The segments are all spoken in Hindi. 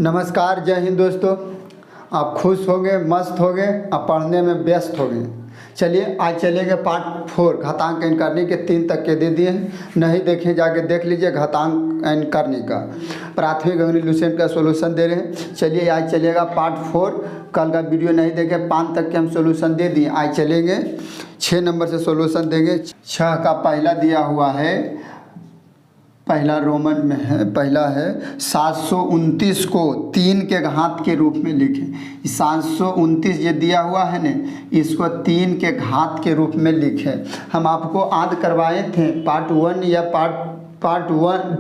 नमस्कार, जय हिंद दोस्तों। आप खुश होंगे, मस्त होंगे, आप पढ़ने में व्यस्त होंगे। चलिए आज चलेंगे पार्ट 4 घातांक n करने के 3 तक के दे दिए हैं, नहीं देखें जाके देख लीजिए। घातांक n करने का प्राथमिक अंग्रेजी लुसेंट का सॉल्यूशन दे रहे हैं। चलिए आज चलेगा पार्ट 4। कल का वीडियो नहीं देखे, 5 तक के हम सॉल्यूशन दे दिए। आज चलेंगे 6 नंबर से सॉल्यूशन देंगे। 6 का पहला दिया हुआ है, पहला रोमन में है, पहला है 729 को 3 के घात के रूप में लिखें। 729 ये दिया हुआ है ने, इसको 3 के घात के रूप में लिखें। हम आपको आद करवाए थे पार्ट 1 या पार्ट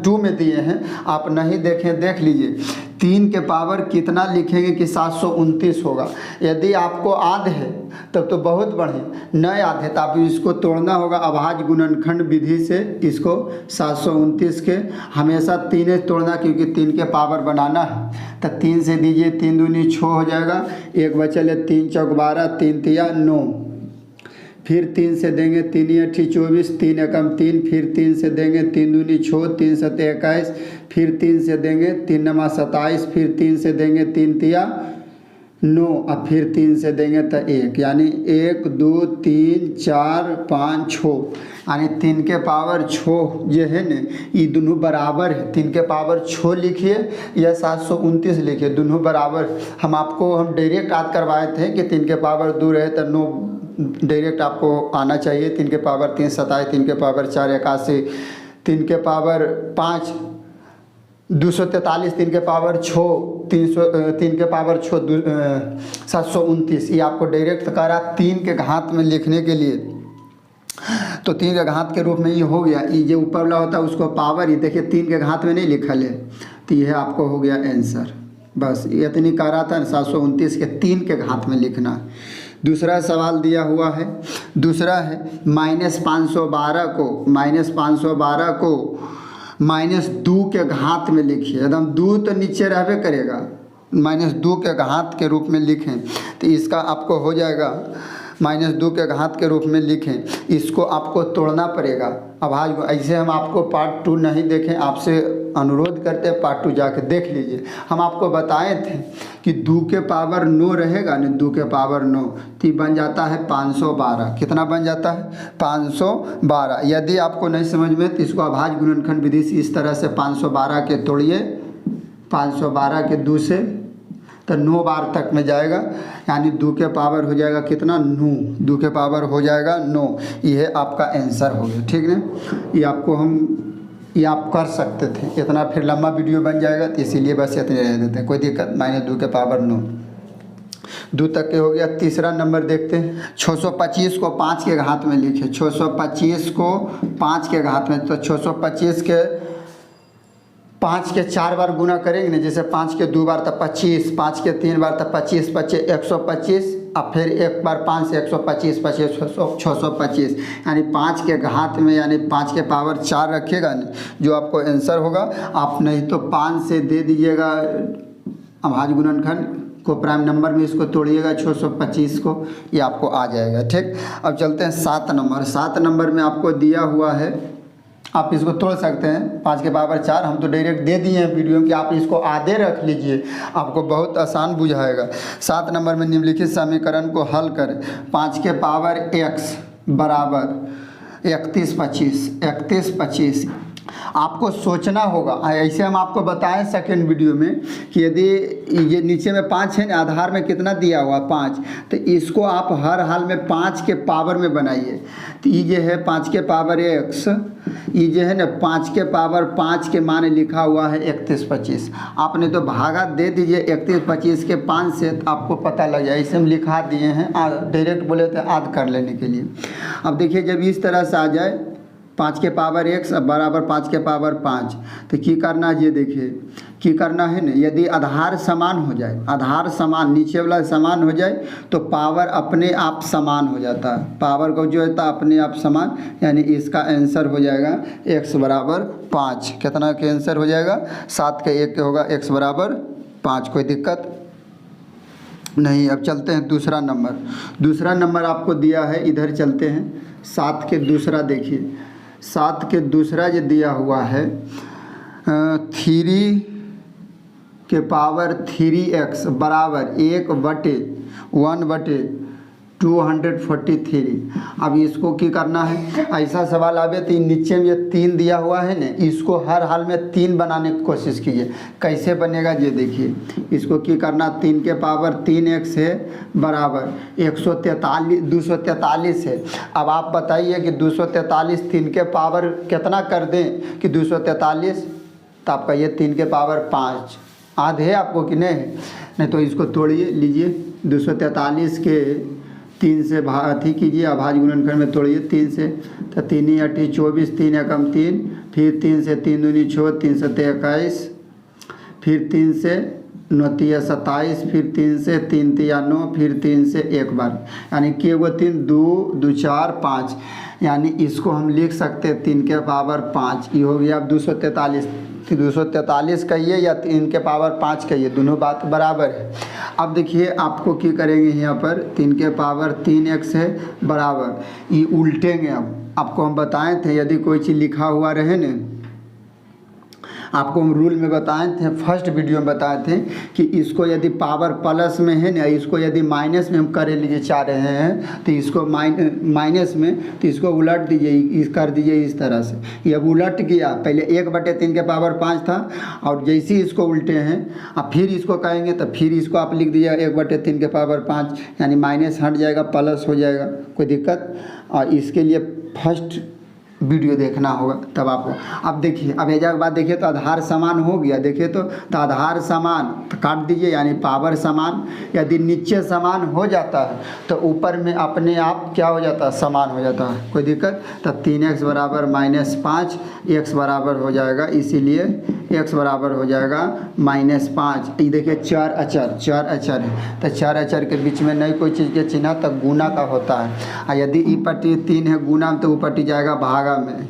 2 में दिए हैं, आप नहीं देखें देख लीजिए। 3 के पावर कितना लिखेंगे कि 729 होगा। यदि आपको आद है तब तो बहुत बढ़िया, न याद है तो आप इसको तोड़ना होगा अभाज्य गुणनखंड विधि से। इसको 729 के हमेशा 3 तोड़ना, क्योंकि 3 के पावर बनाना है। तो 3 से दीजिए, 3 दूनी 6 हो जाएगा, एक बचल है 3 चौक 12, 3 तिया 9। फिर 3 से देंगे 3 8 24, 3 एकम 3, फिर 3 से देंगे 3 दूनी 6, 3 7 21, फिर 3 से देंगे 3 नमा 27, फिर 3 से देंगे 3 तिया 9, और फिर 3 से देंगे तो 1, यानी 1 2 3 4 5 6, यानी 3 के पावर 6 ये है न, ये दोनों बराबर है। 3 के पावर 6 लिखिए या 729 लिखिए, दोनों बराबर। हम डायरेक्ट याद करवाए थे कि 3 के पावर 2 रहे तो 9 डायरेक्ट आपको आना चाहिए। 3 के पावर 3 27, 3 के पावर 4 81, 3 के पावर 5 243, 3 के पावर 6 3 के पावर 6 729। ये आपको डायरेक्ट करा 3 के घात में लिखने के लिए। तो 3 के घात के रूप में ये हो गया। ये जो ऊपर वाला होता है उसको पावर, ये देखिए 3 के घात में नहीं लिखल है, तो यह आपको हो गया आंसर। बस इतनी करा था 729 के 3 के घात में लिखना। दूसरा सवाल दिया हुआ है, दूसरा है -512 को -2 के घात में लिखिए। एकदम 2 तो नीचे रहबे करेगा, -2 के घात के रूप में लिखें। तो इसका आपको हो जाएगा -2 के घात के रूप में लिखें। इसको आपको तोड़ना पड़ेगा अभाज्य। ऐसे हम आपको पार्ट 2 नहीं देखें, आपसे अनुरोध करते हैं पार्ट 2 जाके देख लीजिए। हम आपको बताए थे कि 2 के पावर 9 रहेगा न, 2 के पावर 9 तो बन जाता है 512। कितना बन जाता है? 512। यदि आपको नहीं समझ में तो इसको अभाज्य गुणनखंड विधि से इस तरह से 512 के तोड़िए, 512 के 2 से तो 9 बार तक में जाएगा, यानी 2 के पावर हो जाएगा कितना? 9। 2 के पावर हो जाएगा 9। यह आपका आंसर हो गया, ठीक है। ये आप कर सकते थे, इतना फिर लंबा वीडियो बन जाएगा, तो इसीलिए बस इतने रह देते हैं, कोई दिक्कत। -2 के पावर 9, 2 तक के हो गया। तीसरा नंबर देखते हैं। 625 को 5 के घात में लिखे। 625 को 5 के घात में, तो 625 के 5 के 4 बार गुना करेंगे ना, जैसे 5 के 2 बार तो 25, 5 के 3 बार तो 25 25 125, अब फिर एक बार 5 से 125 25 625, यानी 5 के घात में, यानी 5 के पावर 4 रखिएगा ना, जो आपको आंसर होगा। आप नहीं तो 5 से दे दीजिएगा अभाज्य गुणनखंड को, प्राइम नंबर में इसको तोड़िएगा 625 को, ये आपको आ जाएगा, ठीक। अब चलते हैं 7 नंबर। 7 नंबर में आपको दिया हुआ है, आप इसको तोड़ सकते हैं 5 के पावर 4। हम तो डायरेक्ट दे दिए हैं वीडियो कि आप इसको आधे रख लीजिए, आपको बहुत आसान बुझाएगा। 7 नंबर में निम्नलिखित समीकरण को हल करें। 5 के पावर x बराबर 31 25। आपको सोचना होगा, ऐसे हम आपको बताएं सेकंड वीडियो में कि यदि ये नीचे में 5 है ना, आधार में कितना दिया हुआ 5, तो इसको आप हर हाल में 5 के पावर में बनाइए। तो ये है 5 के पावर x, ये जो है ना 5 के पावर 5 के मान लिखा हुआ है 31 25। आपने तो भागा दे दीजिए 31 25 के 5 से, तो आपको पता लग जाए। इसे हम लिखा दिए हैं, डायरेक्ट बोले थे आद कर लेने के लिए। अब देखिए जब इस तरह से आ जाए 5 के पावर x बराबर 5 के पावर 5, तो की करना, ये देखिए की करना है ना, यदि आधार समान हो जाए, आधार समान, नीचे वाला समान हो जाए, तो पावर अपने आप समान हो जाता है। पावर को जो होता है अपने आप समान, यानी इसका आंसर हो जाएगा x बराबर 5। कितना के आंसर हो जाएगा? 7 के 1 के होगा x बराबर 5। कोई दिक्कत नहीं। अब चलते हैं दूसरा नंबर। दूसरा नंबर आपको दिया है, इधर चलते हैं। 7 के दूसरा देखिए, 7 के दूसरा जो दिया हुआ है 3 के पावर 3x बराबर 1/243। अब इसको क्या करना है, ऐसा सवाल आवे तो नीचे में ये 3 दिया हुआ है ना, इसको हर हाल में 3 बनाने की कोशिश कीजिए। कैसे बनेगा ये देखिए, इसको क्या करना, 3 के पावर 3x है बराबर 243 है। अब आप बताइए कि 243 3 के पावर कितना कर दें कि 243, तो आपका ये 3 के पावर 5 आधे आपको कि नहीं तो इसको तोड़िए, लीजिए 243 के 3 से अथी कीजिए, अभाज्य गुणनखंड में तोड़िए 3 से, तो 3 × 8 = 24, 3 × 1 = 3, फिर 3 से 3 दूनी 6, 3 से 21, फिर 3 से 9 × 27, फिर 3 से 3 × 9, फिर 3 से 1 बार, यानी कि वो 3 2 2 4 5, यानी इसको हम लिख सकते हैं 3 के पावर 5। ये हो गया अब 243 कहिए या 3 के पावर 5 कहिए, दोनों बात बराबर है। अब देखिए आपको क्या करेंगे, यहाँ पर 3 के पावर 3x है बराबर, ये उल्टेंगे। अब आपको हम बताए थे यदि कोई चीज़ लिखा हुआ रहे न, आपको हम रूल में बताए थे, फर्स्ट वीडियो में बताए थे कि इसको यदि पावर प्लस में है ना, इसको यदि माइनस में हम करे लीजिए चाह रहे हैं तो इसको माइनस में, तो इसको उलट दीजिए, कर दीजिए इस तरह से। ये अब उलट गया, पहले 1/3 के पावर 5 था, और जैसे ही इसको उल्टे हैं अब फिर इसको कहेंगे तो फिर इसको आप लिख दीजिए 1/3 के पावर 5, यानी माइनस हट जाएगा, प्लस हो जाएगा, कोई दिक्कत। और इसके लिए फर्स्ट वीडियो देखना होगा तब आपको। अब देखिए, अब एजा के बाद देखिए तो आधार समान हो गया, देखिए तो आधार समान तो काट दीजिए, यानी पावर समान। यदि नीचे समान हो जाता है तो ऊपर में अपने आप क्या हो जाता है, समान हो जाता है, कोई दिक्कत। तो 3x बराबर -5, x बराबर हो जाएगा, इसीलिए x बराबर हो जाएगा -5। ये देखिए चार अचर है, तो चार अचर के बीच में नहीं कोई चीज़ के चिन्ह तो गुना का होता है। और यदि ई पट्टी 3 है गुना में, तो वो पट्टी जाएगा भागा में,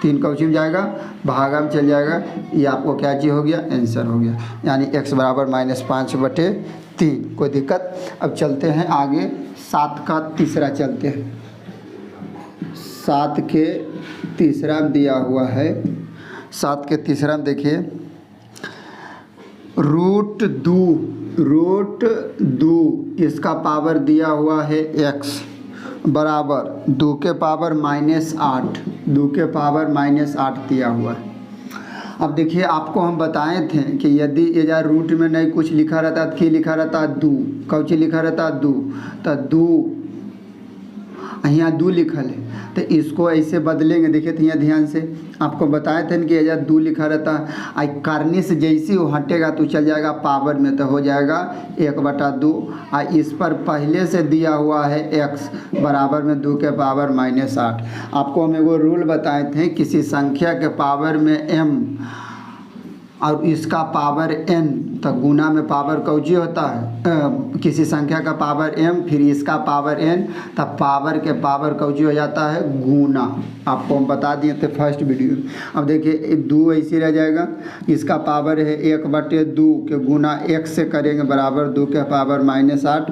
3 कौची में जाएगा, भागा में चल जाएगा। ये आपको क्या चीज़ हो गया, आंसर हो गया, यानी x बराबर -5/3। कोई दिक्कत। अब चलते हैं आगे, 7 का तीसरा चलते हैं। 7 के तीसरा में दिया हुआ है, 7 के तीसरा में देखिए √2 इसका पावर दिया हुआ है x बराबर 2 के पावर -8, 2 के पावर -8 दिया हुआ है। अब देखिए आपको हम बताए थे कि यदि ये रूट में नहीं कुछ लिखा रहता तो क्या लिखा रहता, 2, कौची लिखा रहता, 2, तो 2 यहाँ 2 लिखल है, तो इसको ऐसे बदलेंगे। देखिए तो यहाँ ध्यान से आपको बताए थे कि यहाँ 2 लिखा रहता, आई करने से जैसे वो हटेगा तो चल जाएगा पावर में, तो हो जाएगा 1/2। और इस पर पहले से दिया हुआ है x बराबर में 2 के पावर -8। आपको हम एगो रूल बताए थे, किसी संख्या के पावर में m और इसका पावर n, तो गुना में पावर कौची होता है, किसी संख्या का पावर m फिर इसका पावर n, तब पावर के पावर कौची हो जाता है, गुना। आपको हम बता दिए थे फर्स्ट वीडियो। अब देखिए 2 ऐसे रह जाएगा, इसका पावर है 1/2 के गुना x से करेंगे बराबर 2 के पावर -8।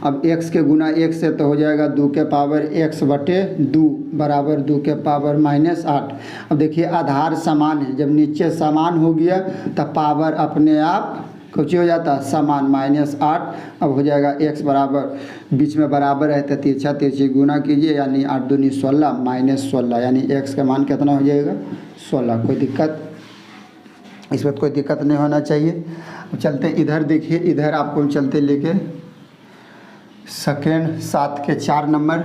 अब x के गुना x से तो हो जाएगा 2 के पावर x/2 बराबर 2 के पावर -8। अब देखिए आधार समान है, जब नीचे समान हो गया तब पावर अपने आप कुछ हो जाता है, समान -8। अब हो जाएगा x बराबर, बीच में बराबर है तो तिरछी गुना कीजिए, यानी 8 दूनी 16 -16, यानी x का मान कितना हो जाएगा, 16। कोई दिक्कत, इस वक्त कोई दिक्कत नहीं होना चाहिए। अब चलते इधर, देखिए इधर आपको हम चलते लेके सेकेंड 7 के 4 नंबर,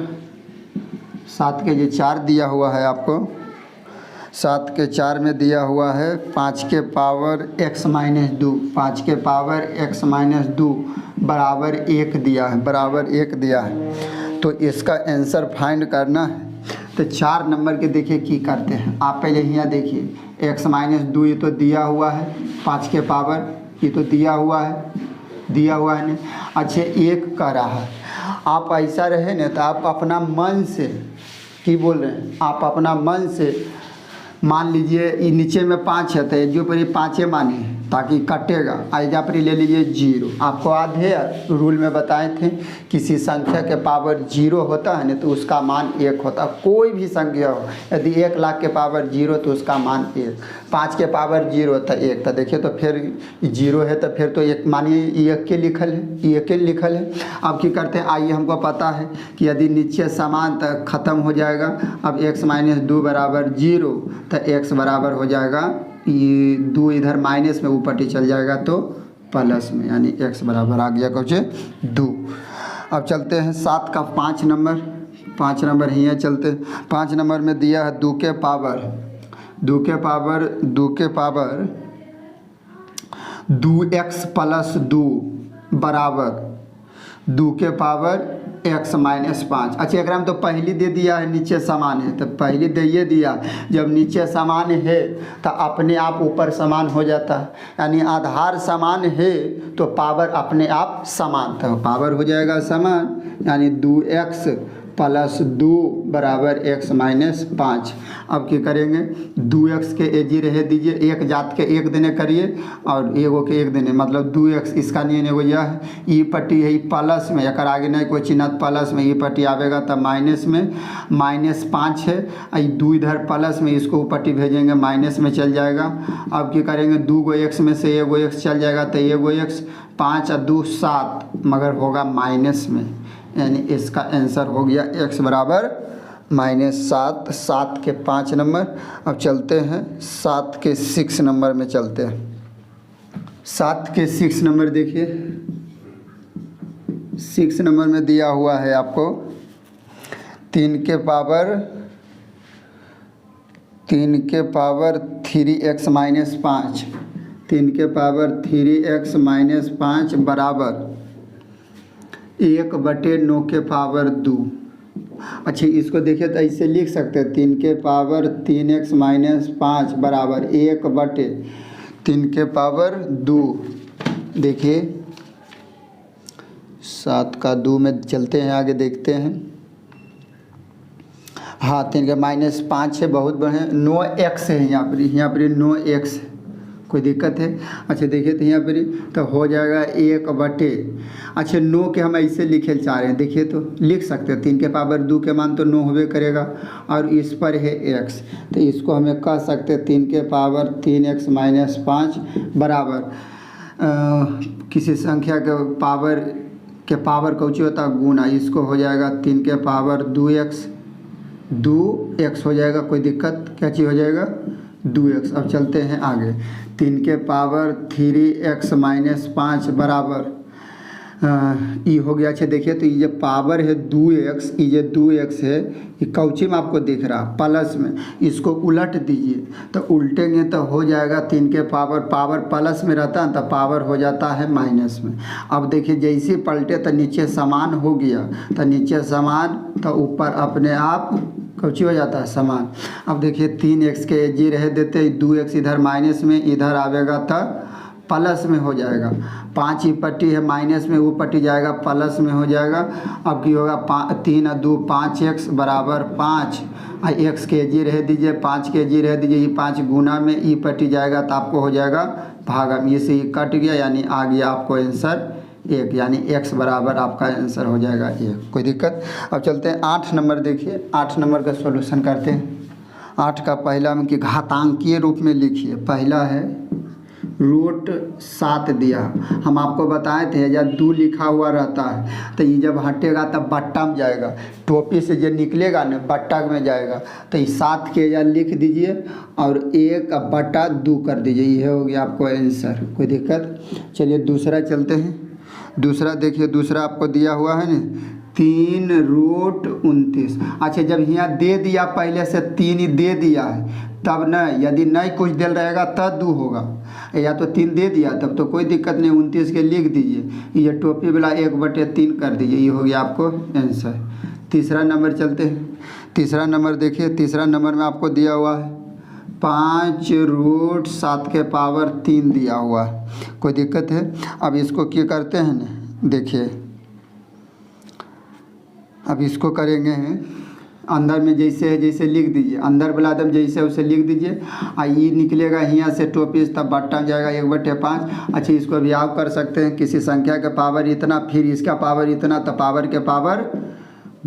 7 के ये 4 दिया हुआ है आपको, 7 के 4 में दिया हुआ है 5 के पावर x-2, 5 के पावर x-2 बराबर 1 दिया है, बराबर 1 दिया है। तो इसका आंसर फाइंड करना है। तो 4 नंबर के देखिए की करते हैं। आप पहले यहाँ देखिए x-2 ये तो दिया हुआ है, 5 के पावर ये तो दिया हुआ है ना। अच्छे 1 का रहा है, आप ऐसा रहे ना तो आप अपना मन से की बोल रहे हैं, आप अपना मन से मान लीजिए ये नीचे में 5 है तो जो पर 5 माने ताकि कटेगा। आइजा पर ले लीजिए 0। आपको आधे रूल में बताए थे किसी संख्या के पावर 0 होता है ना तो उसका मान 1 होता है। कोई भी संख्या हो, यदि 1 लाख के पावर 0 तो उसका मान 1, 5 के पावर 0 तो 1। तो देखिए तो फिर 0 है तो फिर तो एक मानिए 1 के लिखल है, 1 के लिखल है। अब क्या करते हैं, आइए हमको पता है कि यदि नीचे समान तो ख़त्म हो जाएगा। अब x - 2 बराबर 0 तो x बराबर हो जाएगा, ये 2 इधर माइनस में ऊपर ही चल जाएगा तो प्लस में, यानी x बराबर आ गया कुछ 2। अब चलते हैं 7 का 5 नंबर। 5 नंबर ही है, चलते 5 नंबर में दिया है 2 के पावर 2x + 2 बराबर 2 के पावर x - 5। अच्छा, एक में तो पहली दे दिया है नीचे समान है तो पहली दे ये दिया। जब नीचे समान है तो अपने आप ऊपर समान हो जाता है, यानी आधार समान है तो पावर अपने आप समान, तो पावर हो जाएगा समान, यानी 2x + 2 बराबर x - 5। अब क्या करेंगे, 2x के एजी रह दीजिए, एक जात के एक देने करिए और एगो के एक देने, मतलब 2x इसका नहीं एगो यह है, ई पट्टी है प्लस में, एक आगे नहीं कोई चिन्ह प्लस में, ई पट्टी आवेगा तब माइनस में, -5 है, 2 इधर प्लस में, इसको पट्टी भेजेंगे माइनस में चल जाएगा। अब क्या करेंगे, 2 x में से एगो x चल जाएगा तो एगो x, 5 और 2 7, मगर होगा माइनस में, यानी इसका आंसर हो गया x बराबर -7। 7 के 5 नंबर। अब चलते हैं 7 के 6 नंबर में चलते हैं। 7 के 6 नंबर देखिए, 6 नंबर में दिया हुआ है आपको 3 के पावर 3x - 5, 3 के पावर 3x - 5 बराबर 1/9 के पावर 2। अच्छा, इसको देखिए तो ऐसे लिख सकते हैं, 3 के पावर 3x - 5 बराबर 1/3 के पावर 2। देखिए 7 का 2 में चलते हैं, आगे देखते हैं। हाँ, 3 के -5 है, बहुत बढ़िया। 9x है यहाँ पर 9x, कोई दिक्कत है। अच्छा देखिए तो यहाँ पर तो हो जाएगा 1/। अच्छा, 9 के हम ऐसे लिखे चाह रहे हैं, देखिए तो लिख सकते हैं, 3 के पावर 2 के मान तो 9 होबे करेगा और इस पर है x, तो इसको हमें कह सकते हैं 3 के पावर 3x - 5 बराबर किसी संख्या के पावर कौची होता है गुना, इसको हो जाएगा 3 के पावर 2x हो जाएगा, कोई दिक्कत, क्या चीज़ हो जाएगा 2x। अब चलते हैं आगे, 3 के पावर 3x - 5 बराबर ये हो गया। अच्छा देखिए तो ये पावर है 2x, ये 2x है, ये कौची में आपको दिख रहा प्लस में, इसको उलट दीजिए तो उल्टेंगे तो हो जाएगा 3 के पावर प्लस में रहता है तो पावर हो जाता है माइनस में। अब देखिए जैसे पलटे तो नीचे समान हो गया, तो नीचे समान तो ऊपर अपने आप कौची हो जाता है समान। अब देखिए 3x के जी रह देते, 2x इधर माइनस में, इधर आवेगा तो प्लस में हो जाएगा। 5 ही पट्टी है माइनस में, वो पट्टी जाएगा प्लस में हो जाएगा। अब की होगा 3 और 2 5x बराबर 5, x के जी रह दीजिए, 5 के जी रह दीजिए, ये 5 गुना में ई पट्टी जाएगा तो आपको हो जाएगा भागा में, ये से ही कट गया, यानी आ गया आपको आंसर 1, यानी x बराबर आपका आंसर हो जाएगा 1, कोई दिक्कत। अब चलते हैं 8 नंबर देखिए, 8 नंबर का सॉल्यूशन करते हैं। 8 का पहला में कि घातांकीय रूप में लिखिए। पहला है √7 दिया, हम आपको बताए थे जब 2 लिखा हुआ रहता है तो ये जब हटेगा तब बट्टा में जाएगा, टोपी से जो निकलेगा ना बट्टा में जाएगा, तो ये 7 के या लिख दीजिए और 1/2 कर दीजिए, ये हो गया आपको आंसर, कोई दिक्कत। चलिए दूसरा चलते हैं। दूसरा देखिए, दूसरा आपको दिया हुआ है ना 3√29। अच्छा, जब यहाँ दे दिया पहले से 3 ही दे दिया है तब न, यदि नहीं कुछ दिल रहेगा तब 2 होगा, या तो 3 दे दिया तब तो कोई दिक्कत नहीं, 29 के लिख दीजिए, ये टोपी वाला 1/3 कर दीजिए, ये हो गया आपको आंसर। तीसरा नंबर चलते हैं। तीसरा नंबर देखिए, तीसरा नंबर में आपको दिया हुआ है 5√7 के पावर 3 दिया हुआ है, कोई दिक्कत है। अब इसको क्या करते हैं ना, देखिए अब इसको करेंगे अंदर में जैसे है जैसे लिख दीजिए, अंदर वाला एकदम जैसे उसे लिख दीजिए। ये निकलेगा यहाँ से टोपिस, तब बट्टा में जाएगा 1/5। अच्छा, इसको भी आप कर सकते हैं, किसी संख्या के पावर इतना फिर इसका पावर इतना, तो पावर के पावर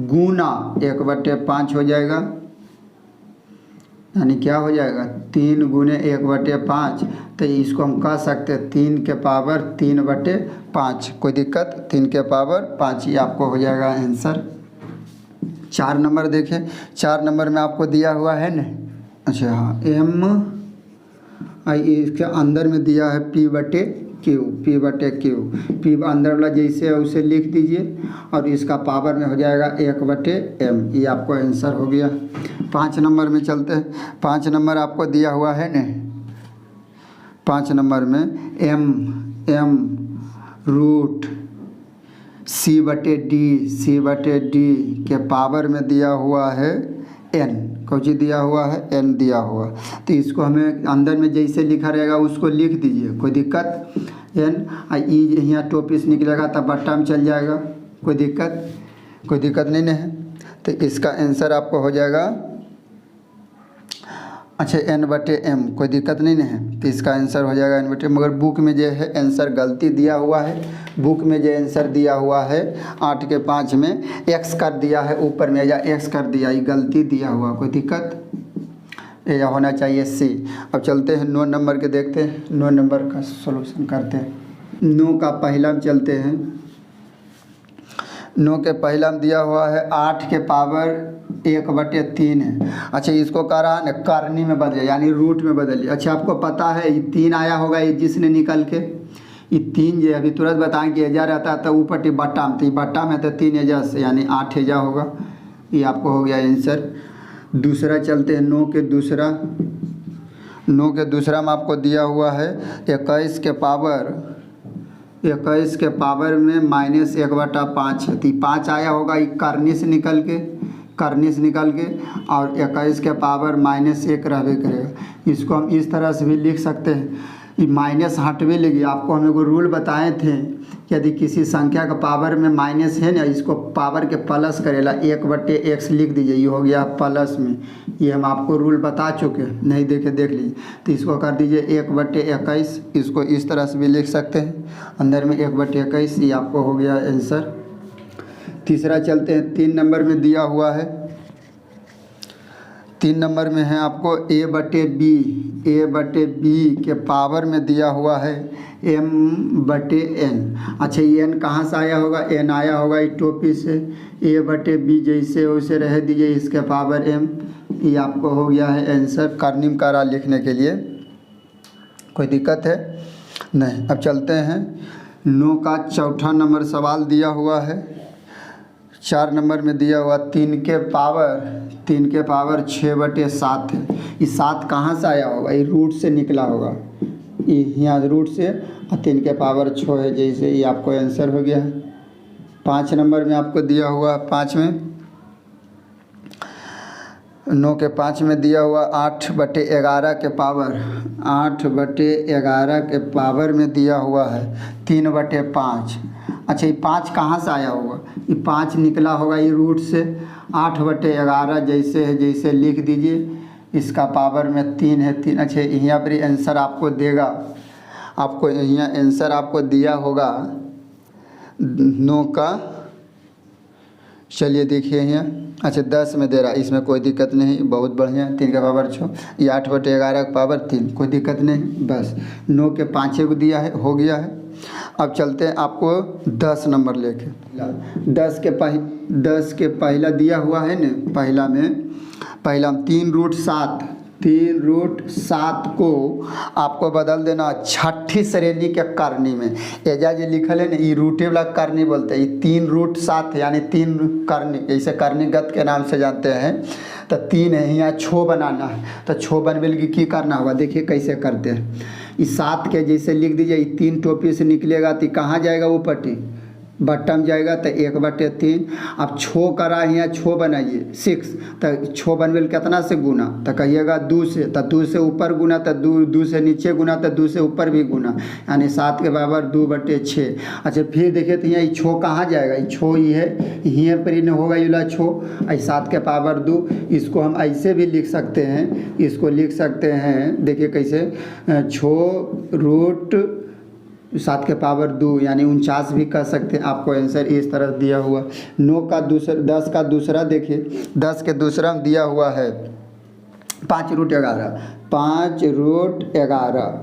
गुना 1/5 हो जाएगा। यानी क्या हो जाएगा 3 गुने 1/5। तो इसको हम कह सकते हैं 3 के पावर 3/5। कोई दिक्कत, 3 के पावर 5 ही आपको हो जाएगा आंसर। 4 नंबर देखें, 4 नंबर में आपको दिया हुआ है न, अच्छा हाँ, इसके अंदर में दिया है P/Q, P अंदर वाला जैसे है उसे लिख दीजिए और इसका पावर में हो जाएगा 1/m। ये आपको आंसर हो गया। 5 नंबर में चलते हैं। 5 नंबर आपको दिया हुआ है न, 5 नंबर में m रूट C/D के पावर में दिया हुआ है n। कौची दिया हुआ है, n दिया हुआ। तो इसको हमें अंदर में जैसे लिखा रहेगा उसको लिख दीजिए, कोई दिक्कत। n यहाँ टोपिस निकलेगा तब बट्टा में चल जाएगा, कोई दिक्कत नहीं है। तो इसका आंसर आपको हो जाएगा, अच्छा n/m, कोई दिक्कत नहीं है। तो इसका आंसर हो जाएगा n/m। मगर बुक में जो है आंसर गलती दिया हुआ है। बुक में जो आंसर दिया हुआ है 8 के 5 में x कर दिया है, ऊपर में या x कर दिया, ये गलती दिया हुआ, कोई दिक्कत। यह होना चाहिए C। अब चलते हैं 9 नंबर के, देखते हैं 9 नंबर का सॉल्यूशन करते हैं। 9 का पहला में चलते हैं। 9 के पहला में दिया हुआ है 8 के पावर 1/3 है। अच्छा, इसको कह रहा है ना करनी में बदले, यानी रूट में बदलिए। अच्छा, आपको पता है ये 3 आया होगा, ये जिसने निकल के ये 3 जो अभी तुरंत बताएं कि एजा रहता है तो ऊपर बट्टा में, तो बट्टा में तो 3 एजा से यानी 8 एजा होगा। ये आपको हो गया आंसर। दूसरा चलते हैं 9 के दूसरा। 9 के दूसरा में आपको दिया हुआ है 21 के पावर में -1/5 है। तो 5 आया होगा ये करनी से निकल के और 21 के पावर -1 रहबे करेगा। इसको हम इस तरह से भी लिख सकते हैं, ये माइनस हटवे लगी। आपको हम एगो रूल बताए थे कि यदि किसी संख्या का पावर में माइनस है ना, इसको पावर के प्लस करेला 1/x लिख दीजिए, ये हो गया प्लस में। ये हम आपको रूल बता चुके हैं, नहीं देखे देख लीजिए। तो इसको कर दीजिए 1/21। इसको इस तरह से भी लिख सकते हैं, अंदर में 1/21। ये आपको हो गया आंसर। तीसरा चलते हैं, 3 नंबर में दिया हुआ है। 3 नंबर में है आपको a/b के पावर में दिया हुआ है m/n। अच्छा, ये n कहाँ से आया होगा, n आया होगा ये टोपी से। a/b जैसे वैसे रह दीजिए, इसके पावर m। ये आपको हो गया है आंसर। करनी में करा लिखने के लिए कोई दिक्कत है नहीं। अब चलते हैं 9 का चौथा नंबर सवाल दिया हुआ है। 4 नंबर में दिया हुआ 3 के पावर 6/7 है। ये 7 कहाँ से आया होगा, ये रूट से निकला होगा, ये यहाँ रूट से, और 3 के पावर 6 है जैसे। ये आपको आंसर हो गया है। 5 नंबर में आपको दिया हुआ 5 में 9 के 5 में दिया हुआ 8/11 के पावर में दिया हुआ है 3/5। अच्छा, ये 5 कहाँ से आया होगा, ये 5 निकला होगा ये रूट से। 8/11 जैसे है जैसे लिख दीजिए, इसका पावर में 3 है 3। अच्छा, यहाँ पर आंसर आपको देगा, आपको यहाँ आंसर आपको दिया होगा 9 का, चलिए देखिए यहाँ। अच्छा, 10 में दे रहा, इसमें कोई दिक्कत नहीं, बहुत बढ़िया। 3 का पावर 6, ये 8/11 का पावर 3, कोई दिक्कत नहीं। बस 9 के 5 को दिया है, हो गया है। अब चलते हैं आपको 10 नंबर लेके। 10 के पहला दिया हुआ है न, पहला में 3√7 को आपको बदल देना छठी श्रेणी के करनी में। एजा जो लिखल है ना, ये रूटे वाला करनी बोलते हैं। ये 3√7 यानी 3 करनी, जैसे करनीगत के नाम से जानते हैं। तो 3 है, यहाँ छो बनाना है, तो छो बनने के की करना होगा, देखिए कैसे करते हैं। इस 7 के जैसे लिख दीजिए, 3 टोपी से निकलेगा तो कहाँ जाएगा ऊपर, बट्टा में जाएगा तो 1/3। अब छो करा है यहाँ, छो बनाइए 6, तो छो बनवे कितना से गुना, तो कहिएगा 2 से, तो 2 से ऊपर गुना, तो 2 से नीचे गुना, तो 2 से ऊपर भी गुना, यानी 7 के बराबर 2/6। अच्छा फिर देखिए तो यहाँ ये छो कहाँ जाएगा, ये छो ही है, यहाँ पर ही होगा ये छो, 7 के पावर 2। इसको हम ऐसे भी लिख सकते हैं, इसको लिख सकते हैं, देखिए कैसे, छो रूट 7 के पावर 2 यानी 49 भी कह सकते हैं। आपको आंसर इस तरह दिया हुआ। 9 का दूसरा, 10 का दूसरा देखिए, 10 के दूसरा में दिया हुआ है 5√11, 5√11।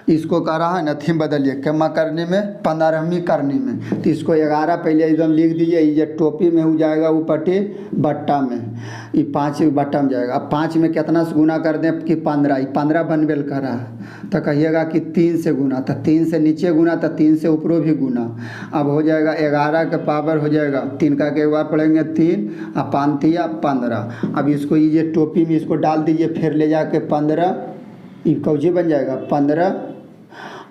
इसको कह रहा है नथी बदलिए, कमा करने में 15वीं करने में, तो इसको 11 पहले एकदम लिख दीजिए, ये टोपी में हो जाएगा, ऊपटे बट्टा में, ये 5 बट्टा में जाएगा। अब 5 में कितना से गुना कर दें कि 15, ये 15 बनवेल कर रहा है, तो कहिएगा कि 3 से गुना, तो 3 से नीचे गुना, तो 3 से ऊपरों भी गुना। अब हो जाएगा 11 के पावर हो जाएगा 3 का एक बार पढ़ेंगे 3 और 5 या 15। अब इसको ये टोपी में इसको डाल दीजिए, फिर ले जाके 15, ये कौजी बन जाएगा 15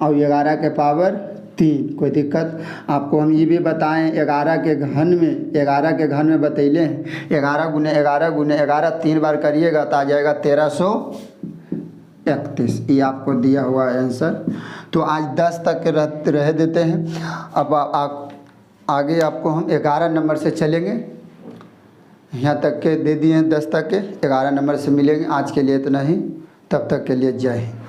और 11 के पावर 3। कोई दिक्कत? आपको हम ये भी बताएं 11 के घन में, 11 के घन में बतैले हैं, 11 गुने 11 गुने 11 3 बार करिएगा तो आ जाएगा 1331। ये आपको दिया हुआ है आंसर। तो आज 10 तक के रह देते हैं। अब आगे आपको हम 11 नंबर से चलेंगे, यहाँ तक के दे दिए हैं 10 तक के, 11 नंबर से मिलेंगे। आज के लिए इतना ही, तब तक के लिए जय हिंद।